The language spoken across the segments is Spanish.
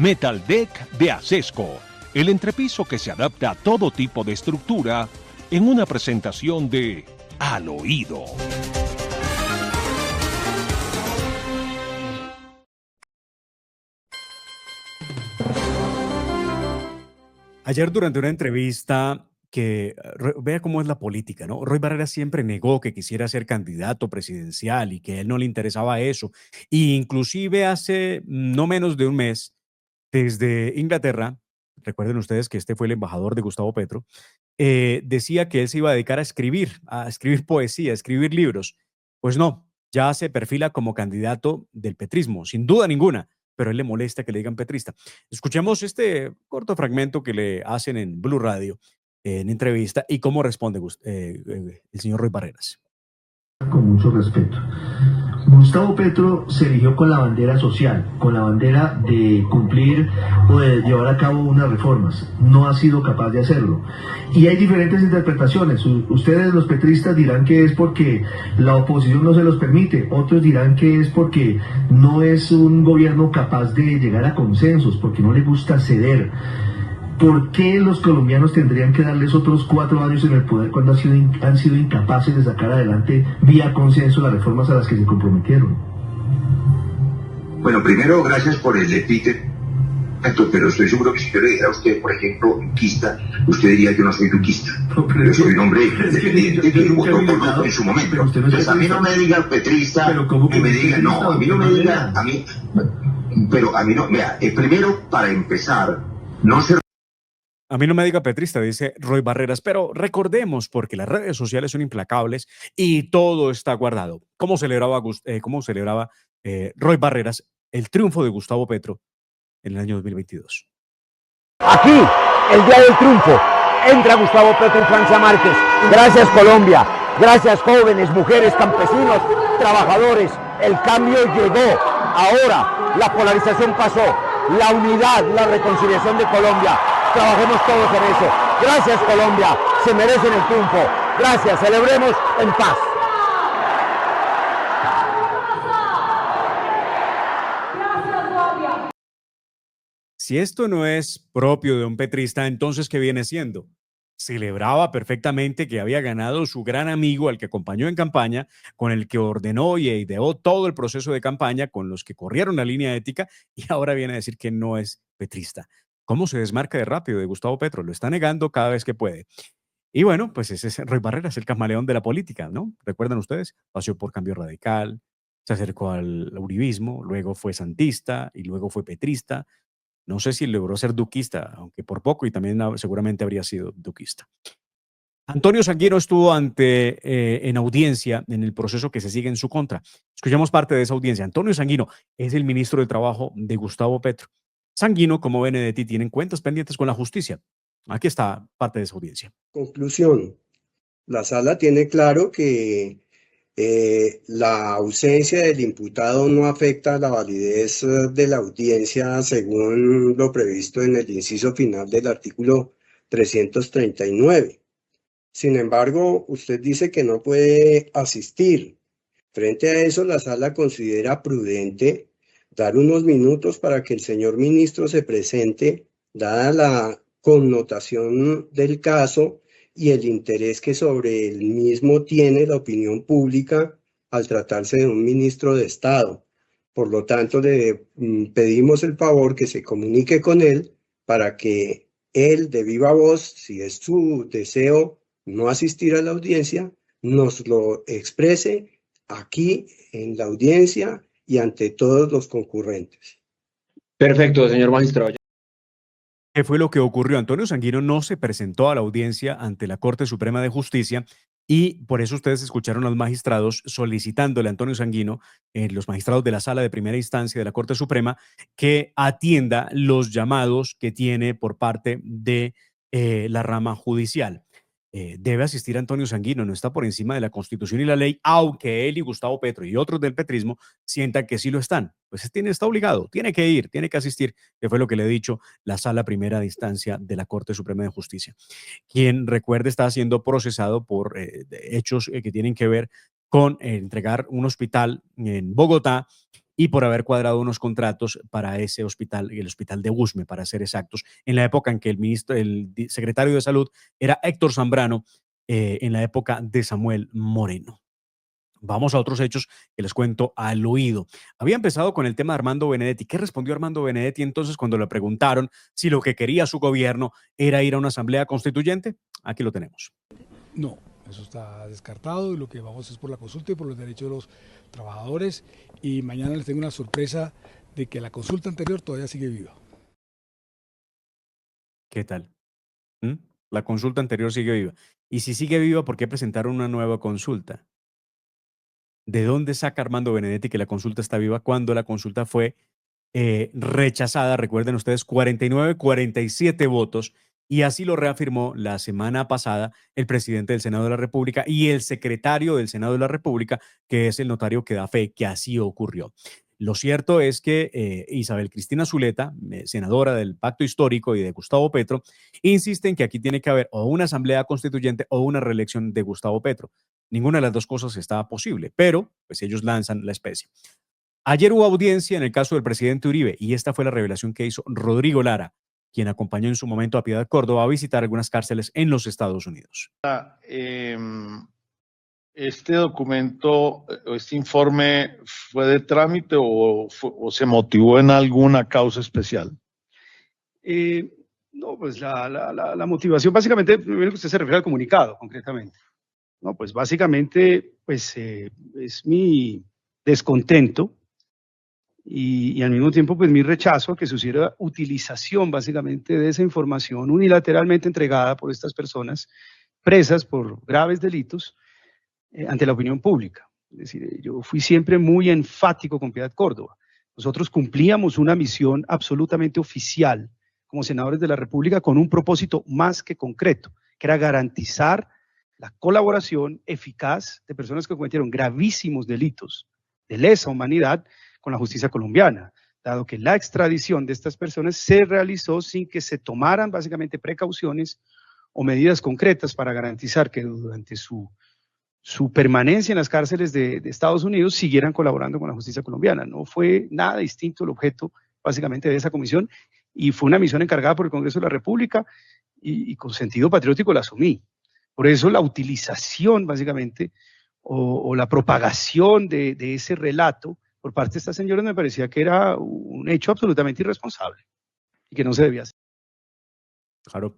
Metal Deck de Acesco, el entrepiso que se adapta a todo tipo de estructura en una presentación de Al Oído. Ayer durante una entrevista vea cómo es la política, ¿no? Roy Barreras siempre negó que quisiera ser candidato presidencial y que a él no le interesaba eso. Y inclusive hace no menos de un mes, desde Inglaterra, recuerden ustedes que este fue el embajador de Gustavo Petro, decía que él se iba a dedicar a escribir poesía, a escribir libros. Pues no, ya se perfila como candidato del petrismo, sin duda ninguna, pero a él le molesta que le digan petrista. Escuchemos este corto fragmento que le hacen en Blue Radio, en entrevista, y cómo responde el señor Roy Barreras. Con mucho respeto. Gustavo Petro se eligió con la bandera social, con la bandera de cumplir o de llevar a cabo unas reformas. No ha sido capaz de hacerlo. Y hay diferentes interpretaciones. Ustedes, los petristas, dirán que es porque la oposición no se los permite. Otros dirán que es porque no es un gobierno capaz de llegar a consensos, porque no le gusta ceder. ¿Por qué los colombianos tendrían que darles otros 4 años en el poder cuando han sido incapaces de sacar adelante vía consenso las reformas a las que se comprometieron? Bueno, primero, gracias por el epíteto, pero estoy seguro que si yo le dijera a usted, por ejemplo, duquista, usted diría yo no soy duquista. Yo soy un hombre independiente que votó por Duque en su momento. Entonces a mí no me diga petrista, ni me diga, no, a mí no me diga, pero a mí no, vea, primero, para empezar, no se... A mí no me diga petrista, dice Roy Barreras, pero recordemos, porque las redes sociales son implacables y todo está guardado. ¿Cómo celebraba Roy Barreras el triunfo de Gustavo Petro en el año 2022? Aquí, el día del triunfo, entra Gustavo Petro y Francia Márquez. Gracias Colombia, gracias jóvenes, mujeres, campesinos, trabajadores. El cambio llegó. Ahora la polarización pasó. La unidad, la reconciliación de Colombia. Trabajemos todos en eso. Gracias Colombia, se merecen el triunfo. Gracias, celebremos en paz. Si esto no es propio de un petrista, entonces ¿qué viene siendo? Celebraba perfectamente que había ganado su gran amigo, al que acompañó en campaña, con el que ordenó y ideó todo el proceso de campaña, con los que corrieron la línea ética, y ahora viene a decir que no es petrista. ¿Cómo se desmarca de rápido de Gustavo Petro? Lo está negando cada vez que puede. Y bueno, pues ese es Roy Barreras, el camaleón de la política, ¿no? ¿Recuerdan ustedes? Pasó por Cambio Radical, se acercó al uribismo, luego fue santista y luego fue petrista. No sé si logró ser duquista, aunque por poco, y también seguramente habría sido duquista. Antonio Sanguino estuvo en audiencia en el proceso que se sigue en su contra. Escuchamos parte de esa audiencia. Antonio Sanguino es el ministro del Trabajo de Gustavo Petro. Sanguino, como Benedetti, tienen cuentas pendientes con la justicia. Aquí está parte de esa audiencia. Conclusión. La sala tiene claro que la ausencia del imputado no afecta la validez de la audiencia según lo previsto en el inciso final del artículo 339. Sin embargo, usted dice que no puede asistir. Frente a eso, la sala considera prudente dar unos minutos para que el señor ministro se presente, dada la connotación del caso y el interés que sobre el mismo tiene la opinión pública al tratarse de un ministro de Estado. Por lo tanto, le pedimos el favor que se comunique con él para que él, de viva voz, si es su deseo no asistir a la audiencia, nos lo exprese aquí en la audiencia y ante todos los concurrentes. Perfecto, señor magistrado. ¿Qué fue lo que ocurrió? Antonio Sanguino no se presentó a la audiencia ante la Corte Suprema de Justicia y por eso ustedes escucharon a los magistrados solicitándole a Antonio Sanguino, los magistrados de la Sala de Primera Instancia de la Corte Suprema, que atienda los llamados que tiene por parte de la rama judicial. Debe asistir Antonio Sanguino, no está por encima de la Constitución y la ley, aunque él y Gustavo Petro y otros del petrismo sientan que sí lo están. Pues está obligado, tiene que ir, tiene que asistir, que fue lo que le ha dicho la Sala Primera de Instancia de la Corte Suprema de Justicia, quien, recuerde, está siendo procesado por hechos que tienen que ver con entregar un hospital en Bogotá y por haber cuadrado unos contratos para ese hospital, el hospital de Usme, para ser exactos, en la época en que el secretario de Salud era Héctor Zambrano, en la época de Samuel Moreno. Vamos a otros hechos que les cuento al oído. Había empezado con el tema de Armando Benedetti. ¿Qué respondió Armando Benedetti entonces cuando le preguntaron si lo que quería su gobierno era ir a una asamblea constituyente? Aquí lo tenemos. No, eso está descartado y lo que vamos es por la consulta y por los derechos de los trabajadores. Y mañana les tengo una sorpresa de que la consulta anterior todavía sigue viva. ¿Qué tal? La consulta anterior sigue viva. Y si sigue viva, ¿por qué presentaron una nueva consulta? ¿De dónde saca Armando Benedetti que la consulta está viva cuando la consulta fue rechazada? Recuerden ustedes, 49-47 votos, y así lo reafirmó la semana pasada el presidente del Senado de la República y el secretario del Senado de la República, que es el notario que da fe que así ocurrió. Lo cierto es que Isabel Cristina Zuleta, senadora del Pacto Histórico y de Gustavo Petro, insiste en que aquí tiene que haber o una asamblea constituyente o una reelección de Gustavo Petro. Ninguna de las dos cosas estaba posible, pero pues ellos lanzan la especie. Ayer hubo audiencia en el caso del presidente Uribe y esta fue la revelación que hizo Rodrigo Lara, quien acompañó en su momento a Piedad Córdoba a visitar algunas cárceles en los Estados Unidos. ¿Este documento, este informe fue de trámite o se motivó en alguna causa especial? No, pues la motivación básicamente, primero que usted se refiere al comunicado concretamente. No, pues básicamente pues, es mi descontento y al mismo tiempo pues mi rechazo a que se hiciera utilización básicamente de esa información unilateralmente entregada por estas personas presas por graves delitos ante la opinión pública. Es decir, yo fui siempre muy enfático con Piedad Córdoba. Nosotros cumplíamos una misión absolutamente oficial como senadores de la República con un propósito más que concreto, que era garantizar la colaboración eficaz de personas que cometieron gravísimos delitos de lesa humanidad con la justicia colombiana, dado que la extradición de estas personas se realizó sin que se tomaran básicamente precauciones o medidas concretas para garantizar que durante su permanencia en las cárceles de Estados Unidos siguieran colaborando con la justicia colombiana. No fue nada distinto el objeto básicamente de esa comisión y fue una misión encargada por el Congreso de la República y con sentido patriótico la asumí. Por eso la utilización básicamente o la propagación de ese relato por parte de estas señoras me parecía que era un hecho absolutamente irresponsable y que no se debía hacer. Claro.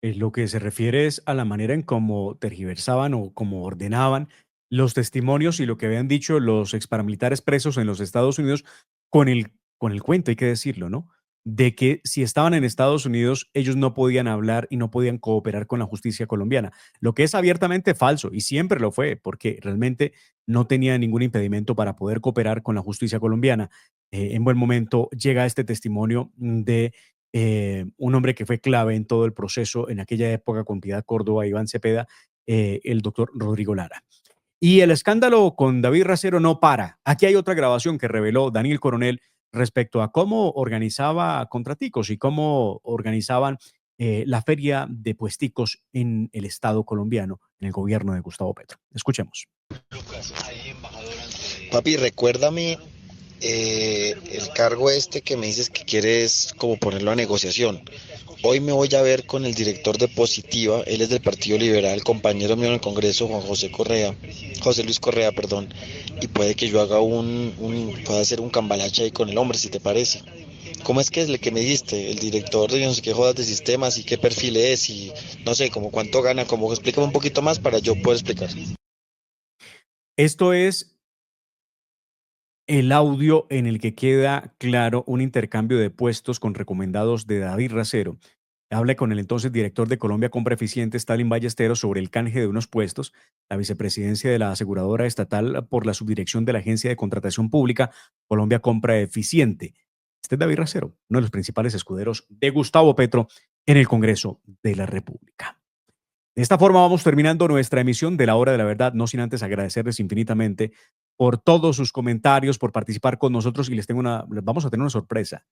Lo que se refiere es a la manera en cómo tergiversaban o cómo ordenaban los testimonios y lo que habían dicho los exparamilitares presos en los Estados Unidos con el cuento, hay que decirlo, ¿no? De que si estaban en Estados Unidos, ellos no podían hablar y no podían cooperar con la justicia colombiana, lo que es abiertamente falso y siempre lo fue, porque realmente no tenía ningún impedimento para poder cooperar con la justicia colombiana. En buen momento llega este testimonio de un hombre que fue clave en todo el proceso en aquella época con Piedad Córdoba, Iván Cepeda, el doctor Rodrigo Lara. Y el escándalo con David Racero no para. Aquí hay otra grabación que reveló Daniel Coronel respecto a cómo organizaba Contraticos y cómo organizaban la feria de puesticos en el Estado colombiano, en el gobierno de Gustavo Petro. Escuchemos. Papi, recuérdame el cargo este que me dices que quieres como ponerlo a negociación. Hoy me voy a ver con el director de Positiva, él es del Partido Liberal, compañero mío en el Congreso, José Luis Correa, perdón, y puede que yo haga pueda hacer un cambalache ahí con el hombre, si te parece. ¿Cómo es que es el que me diste? El director de no sé qué jodas de sistemas y qué perfil es y no sé, como cuánto gana, como explícame un poquito más para yo poder explicar. Esto es el audio en el que queda claro un intercambio de puestos con recomendados de David Racero. Habla con el entonces director de Colombia Compra Eficiente, Stalin Ballesteros, sobre el canje de unos puestos, la vicepresidencia de la aseguradora estatal por la subdirección de la Agencia de Contratación Pública, Colombia Compra Eficiente. Este es David Racero, uno de los principales escuderos de Gustavo Petro en el Congreso de la República. De esta forma vamos terminando nuestra emisión de La Hora de la Verdad, no sin antes agradecerles infinitamente por todos sus comentarios, por participar con nosotros y les vamos a tener una sorpresa.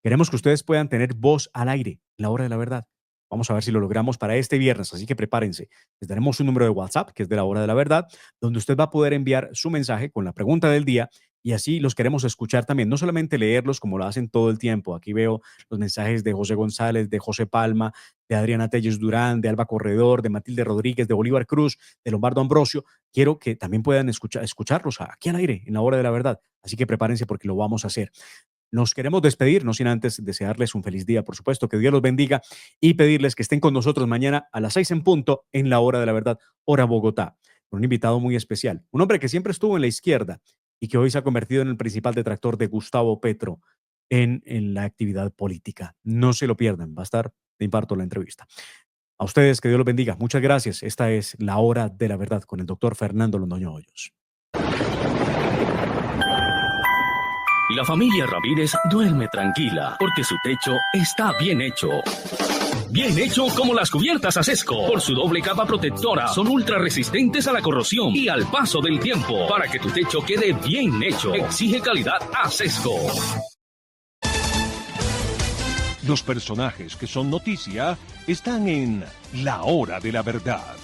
Queremos que ustedes puedan tener voz al aire en La Hora de la Verdad. Vamos a ver si lo logramos para este viernes, así que prepárense. Les daremos un número de WhatsApp, que es de La Hora de la Verdad, donde usted va a poder enviar su mensaje con la pregunta del día y así los queremos escuchar también, no solamente leerlos como lo hacen todo el tiempo. Aquí veo los mensajes de José González, de José Palma, de Adriana Telles Durán, de Alba Corredor, de Matilde Rodríguez, de Bolívar Cruz, de Lombardo Ambrosio. Quiero que también puedan escucharlos aquí al aire, en la hora de la verdad. Así que prepárense porque lo vamos a hacer. Nos queremos despedir, no sin antes desearles un feliz día, por supuesto, que Dios los bendiga y pedirles que estén con nosotros mañana a las 6 en punto en la hora de la verdad, hora Bogotá, con un invitado muy especial, un hombre que siempre estuvo en la izquierda y que hoy se ha convertido en el principal detractor de Gustavo Petro en la actividad política. No se lo pierdan, va a estar de imparto la entrevista. A ustedes, que Dios los bendiga. Muchas gracias. Esta es la hora de la verdad con el doctor Fernando Londoño Hoyos. La familia Ramírez duerme tranquila porque su techo está bien hecho. Bien hecho como las cubiertas Asesco. Por su doble capa protectora, son ultra resistentes a la corrosión y al paso del tiempo. Para que tu techo quede bien hecho, exige calidad Asesco. Los personajes que son noticia están en La Hora de la Verdad.